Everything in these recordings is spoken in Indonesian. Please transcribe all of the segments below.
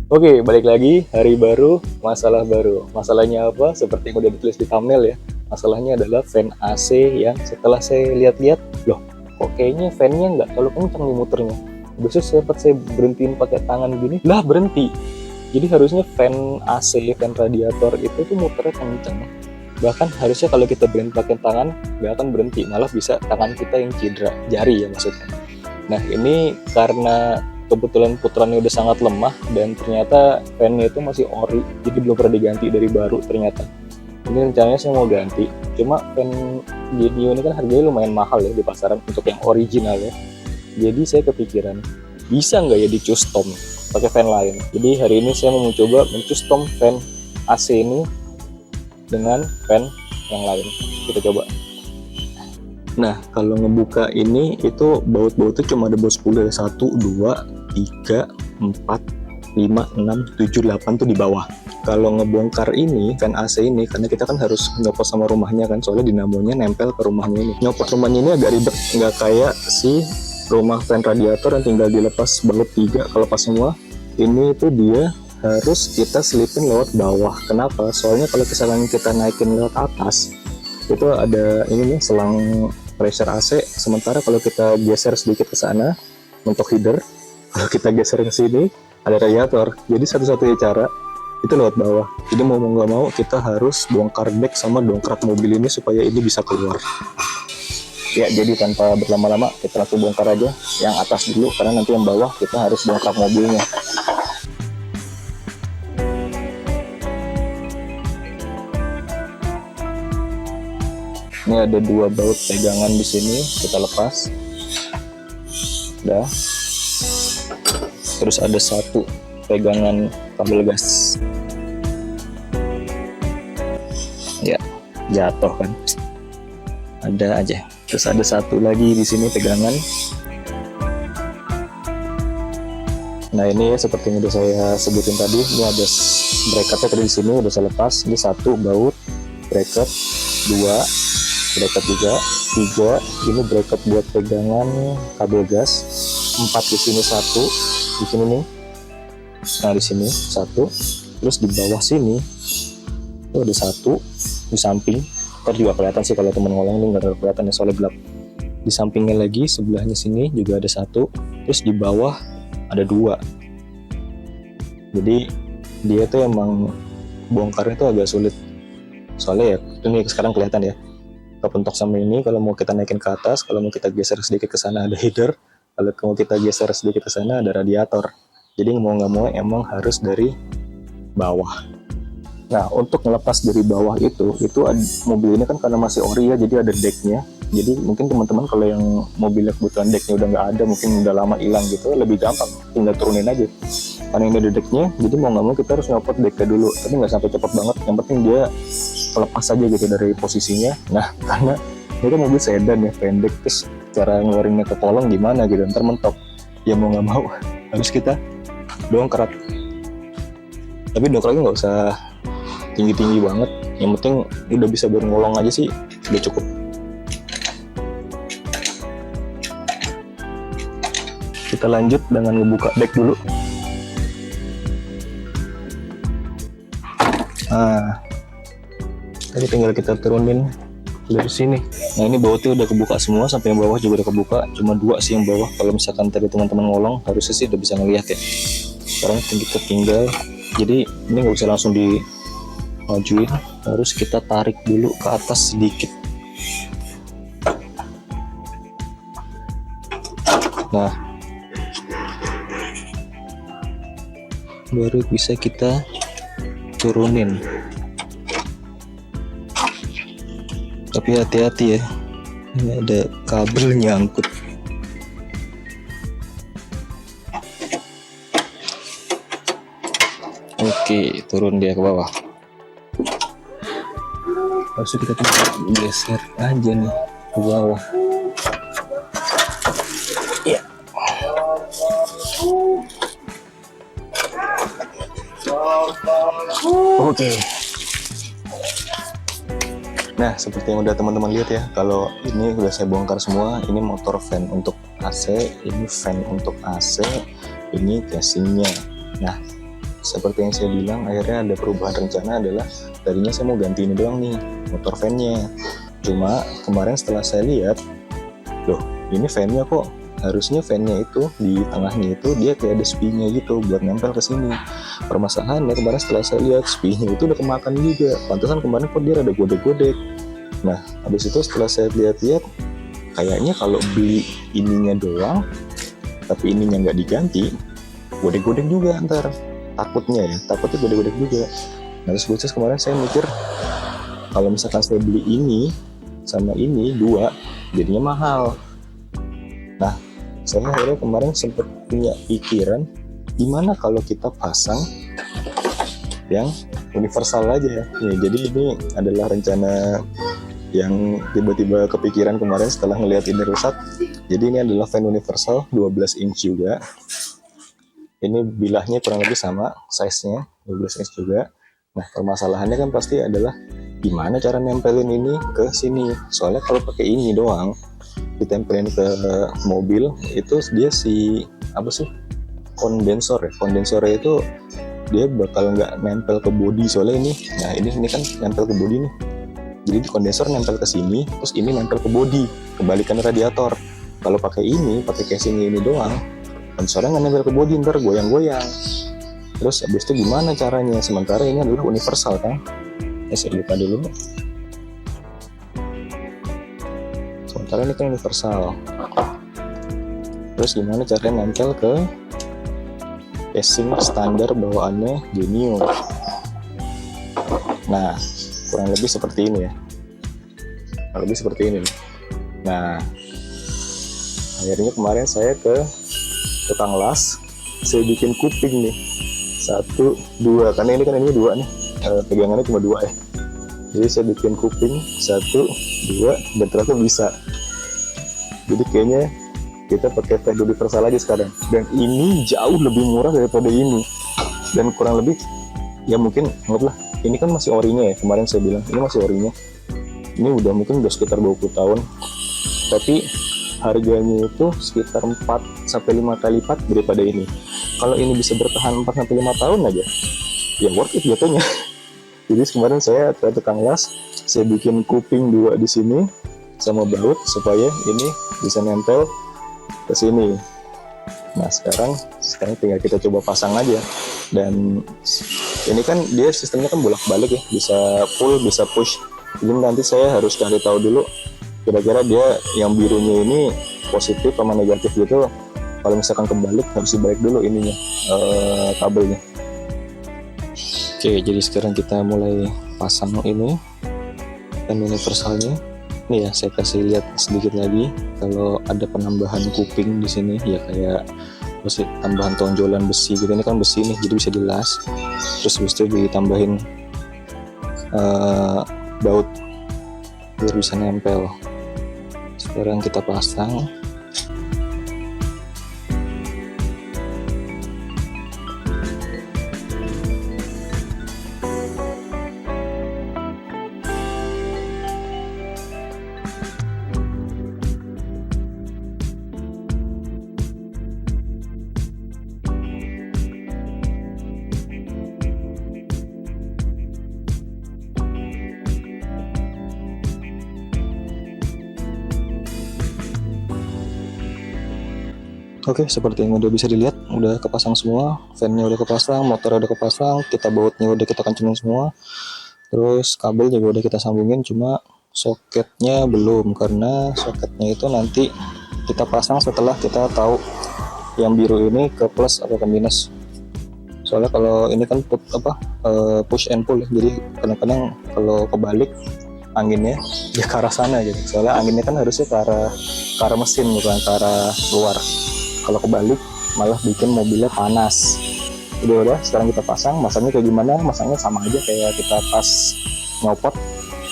Oke, balik lagi, hari baru, masalah baru. Masalahnya apa? Seperti yang udah ditulis di thumbnail ya. Masalahnya adalah fan AC yang setelah saya lihat-lihat, loh, kok kayaknya fan-nya nggak terlalu kencang nih muternya. Biasanya sempat saya berhentiin pakai tangan gini, lah berhenti. Jadi harusnya fan AC, fan radiator itu tuh muternya kencang. Bahkan harusnya kalau kita berhenti pakai tangan, nggak akan berhenti, malah bisa tangan kita yang cedera, jari ya maksudnya. Nah ini karena kebetulan putarannya udah sangat lemah dan ternyata fan-nya itu masih ori, jadi belum pernah diganti dari baru ternyata. Ini rencananya saya mau ganti, cuma fan Genio ini kan harganya lumayan mahal ya di pasaran untuk yang original ya. Jadi saya kepikiran, bisa nggak ya di custom pakai fan lain. Jadi hari ini saya mau mencoba mencustom fan AC ini dengan fan yang lain. Kita coba. Nah, kalau ngebuka ini itu baut-bautnya cuma ada baut 10 ya. 1, 2, 3, 4, 5, 6, 7, 8 tuh di bawah. Kalau ngebongkar ini, fan AC ini, karena kita kan harus nyopot sama rumahnya kan, soalnya dinamonya nempel ke rumahnya ini. Nyopot rumahnya ini agak ribet, nggak kayak si rumah fan radiator yang tinggal dilepas baut 3, kalau pas semua. Ini tuh dia harus kita selipin lewat bawah. Kenapa? Soalnya kalau misalnya kita naikin lewat atas, itu ada ini nih selang pressure AC. Sementara kalau kita geser sedikit ke sana untuk header, kalau kita geser ke sini ada radiator. Jadi satu-satunya cara itu lewat bawah. Jadi mau nggak mau kita harus bongkar deck sama dongkrak mobil ini supaya ini bisa keluar. Ya jadi tanpa berlama-lama kita langsung bongkar aja yang atas dulu, karena nanti yang bawah kita harus bongkar mobilnya. Ini ada 2 baut pegangan di sini, kita lepas. Udah. Terus ada 1 pegangan kabel gas. Ya, jatuh kan. Ada aja. Terus ada 1 lagi di sini pegangan. Nah, ini ya seperti yang udah saya sebutin tadi, ini ada bracketnya tadi di sini udah saya lepas. Ini 1 baut bracket, 2 bracket juga, 3 ini bracket buat pegangan kabel gas, 4 di sini 1 di sini nih, nah di sini 1, terus di bawah sini tuh ada 1 di samping. Ntar juga kelihatan sih kalau temen ngolong ini nggak terlalu kelihatan ya soalnya gelap. Di sampingnya lagi sebelahnya sini juga ada 1, terus di bawah ada 2. Jadi dia tuh emang bongkarnya tuh agak sulit, soalnya ya ini sekarang kelihatan ya kepentok sama ini. Kalau mau kita naikin ke atas, kalau mau kita geser sedikit ke sana ada header, kalau mau kita geser sedikit ke sana ada radiator. Jadi mau nggak mau emang harus dari bawah. Nah untuk ngelepas dari bawah itu mobil ini kan karena masih ori ya, jadi ada decknya. Jadi mungkin teman-teman kalau yang mobilnya kebetulan decknya udah nggak ada, mungkin udah lama hilang gitu, lebih gampang tinggal turunin aja. Karena ini ada decknya, jadi mau nggak mau kita harus nyopot decknya dulu, tapi nggak sampai cepet banget. Yang penting dia lepas aja gitu dari posisinya. Nah karena ini kan mobil sedan ya, pendek, terus cara ngeluarinnya ke kolong gimana gitu, ntar mentok. Ya mau nggak mau harus kita dongkrak. Tapi dongkraknya nggak usah tinggi-tinggi banget, yang penting udah bisa buat ngolong aja sih udah cukup. Kita lanjut dengan ngebuka deck dulu. Nah tadi tinggal kita turunin dari sini. Nah ini bautnya udah kebuka semua, sampai yang bawah juga udah kebuka, cuma 2 sih yang bawah. Kalau misalkan tadi teman-teman ngolong harusnya sih udah bisa ngelihat ya. Sekarang kita tinggal, jadi ini nggak bisa langsung dimajuin, harus kita tarik dulu ke atas sedikit. Nah baru bisa kita turunin. Tapi hati-hati ya, ini ada kabel nyangkut. Oke, turun dia ke bawah. Lalu kita geser aja nih ke bawah. Ya. Oke. Nah seperti yang udah teman-teman lihat ya, kalau ini udah saya bongkar semua. Ini motor fan untuk AC, ini fan untuk AC, ini casingnya. Nah seperti yang saya bilang, akhirnya ada perubahan rencana adalah tadinya saya mau ganti ini doang nih, motor fan-nya. Cuma kemarin setelah saya lihat, loh ini fan-nya kok harusnya fan-nya itu di tengahnya itu dia kayak ada spie-nya gitu buat nempel ke sini. Permasalahannya kemarin setelah saya lihat spie-nya itu udah kemakan juga. Pantesan kemarin kok dia ada godek-godek. Nah, habis itu setelah saya lihat-lihat, kayaknya kalau beli ininya doang, tapi ininya nggak diganti, godek-godek juga ntar. Takutnya godek-godek juga. Nah, terus kemarin saya mikir, kalau misalkan saya beli ini sama ini dua, jadinya mahal. Nah, saya akhirnya kemarin sempat punya pikiran, gimana kalau kita pasang yang universal aja ya. Jadi ini adalah rencana yang tiba-tiba kepikiran kemarin setelah ngelihat ini rusak. Jadi ini adalah fan universal 12 inch juga. Ini bilahnya kurang lebih sama size-nya, 12 inch juga. Nah, permasalahannya kan pasti adalah gimana cara nempelin ini ke sini. Soalnya kalau pakai ini doang ditempelin ke mobil, itu dia kondensor ya. Kondensornya itu dia bakal nggak nempel ke bodi, soalnya ini kan nempel ke bodi nih. Jadi di kondensor nempel ke sini, terus ini nempel ke bodi, kebalikan radiator. Kalau pakai casing ini doang, kondensornya nggak nempel ke bodi, ntar goyang-goyang. Terus habis itu gimana caranya? Sementara ini adalah universal kan? Saya buka dulu. Sementara ini kan universal. Terus gimana caranya nempel ke casing standar bawaannya Genio? Nah, kurang lebih seperti ini ya. Nah, akhirnya kemarin saya ke tukang las, saya bikin kuping nih. 1, 2, karena ini dua nih, pegangannya cuma 2 ya. Jadi saya bikin kuping 1, 2, dan ternyata bisa. Jadi kayaknya kita pakai fan universal aja sekarang. Dan ini jauh lebih murah daripada ini. Dan kurang lebih, ya mungkin anggaplah, ini kan masih orinya ya, kemarin saya bilang, ini masih orinya. Ini udah sekitar 20 tahun. Tapi harganya itu sekitar 4-5 kali lipat daripada ini. Kalau ini bisa bertahan 4-5 tahun aja, ya worth it jatuhnya. Jadi kemarin saya ke tukang las, saya bikin kuping 2 di sini sama baut supaya ini bisa nempel ke sini. Nah, sekarang tinggal kita coba pasang aja. Dan ini kan dia sistemnya kan bolak-balik ya, bisa pull, bisa push. Jadi nanti saya harus cari tahu dulu kira-kira dia yang birunya ini positif sama negatif gitu. Kalau misalkan kebalik harus dibalik dulu ininya, kabelnya. Oke, jadi sekarang kita mulai pasang ini dan universalnya. Ini ya, saya kasih lihat sedikit lagi kalau ada penambahan kuping di sini ya, kayak tambahan tonjolan besi gitu. Ini kan besi nih, jadi bisa dilas. Terus habis itu ditambahin baut biar bisa nempel. Sekarang kita pasang. Oke, seperti yang udah bisa dilihat, udah kepasang semua, fan-nya udah kepasang, motor udah kepasang, kita bautnya udah kita kencengin semua, terus kabel juga udah kita sambungin, cuma soketnya belum, karena soketnya itu nanti kita pasang setelah kita tahu yang biru ini ke plus atau ke minus. Soalnya kalau ini kan push and pull, jadi kadang-kadang kalau kebalik anginnya ya ke arah sana gitu. Soalnya anginnya kan harusnya ke arah mesin, bukan ke arah luar. Kalau kebalik malah bikin mobilnya panas. Udah, sekarang kita masangnya kayak gimana? Masangnya sama aja kayak kita pas nyopot,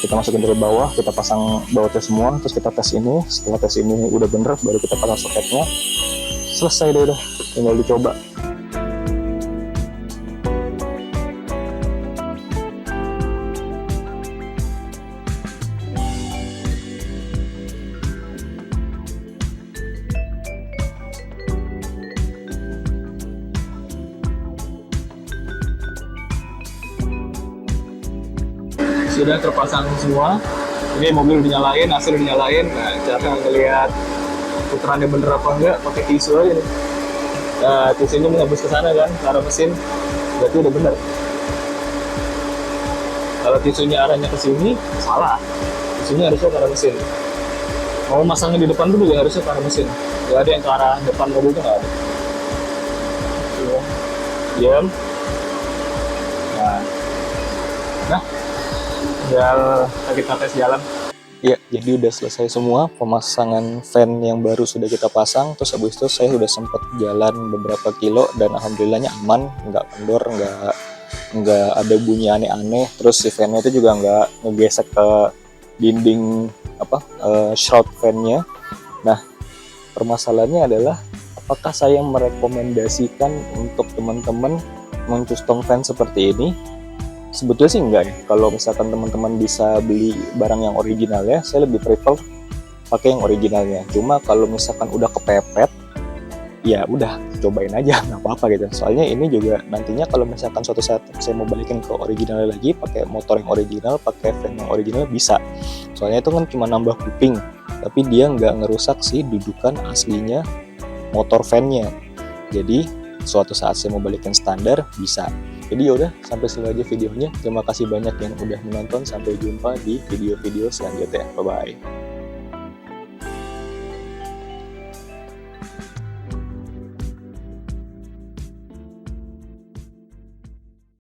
kita masukin dari bawah, kita pasang bautnya semua, terus kita tes ini. Setelah tes ini udah bener, baru kita pasang soketnya. Selesai deh, udah tinggal dicoba. sudah terpasang semua. Ini mobil dinyalain, AC dinyalain. Nah, cara ngelihat putarannya bener apa enggak pakai tisu aja nih. Nah, tisunya menghembus ke sana kan, ke arah mesin, berarti udah bener. Kalau tisunya arahnya ke sini, salah. Tisunya harusnya ke arah mesin. Mau masangnya di depan tuh juga harusnya ke arah mesin. Gak ada yang ke arah depan mobil tuh nggak ada. Diam. Nah, tinggal kita tes jalan. Ya, jadi udah selesai semua pemasangan fan yang baru sudah kita pasang. Terus habis itu saya sudah sempat jalan beberapa kilo dan alhamdulillahnya aman, nggak kendor, nggak ada bunyi aneh-aneh. Terus si fan-nya itu juga nggak ngegesek ke dinding shroud fan-nya. Nah, permasalahannya adalah apakah saya merekomendasikan untuk teman-teman mencustom fan seperti ini? Sebetulnya sih enggak ya. Kalau misalkan teman-teman bisa beli barang yang original ya, saya lebih prefer pakai yang originalnya. Cuma kalau misalkan udah kepepet, ya udah cobain aja, nggak apa-apa gitu. Soalnya ini juga nantinya kalau misalkan suatu saat saya mau balikin ke original lagi, pakai motor yang original, pakai fan yang original bisa. Soalnya itu kan cuma nambah kuping, tapi dia nggak ngerusak sih dudukan aslinya motor fan-nya. Jadi suatu saat saya mau balikin standar bisa. Jadi yaudah, sampai sini aja videonya. Terima kasih banyak yang udah menonton. Sampai jumpa di video-video selanjutnya. Bye-bye.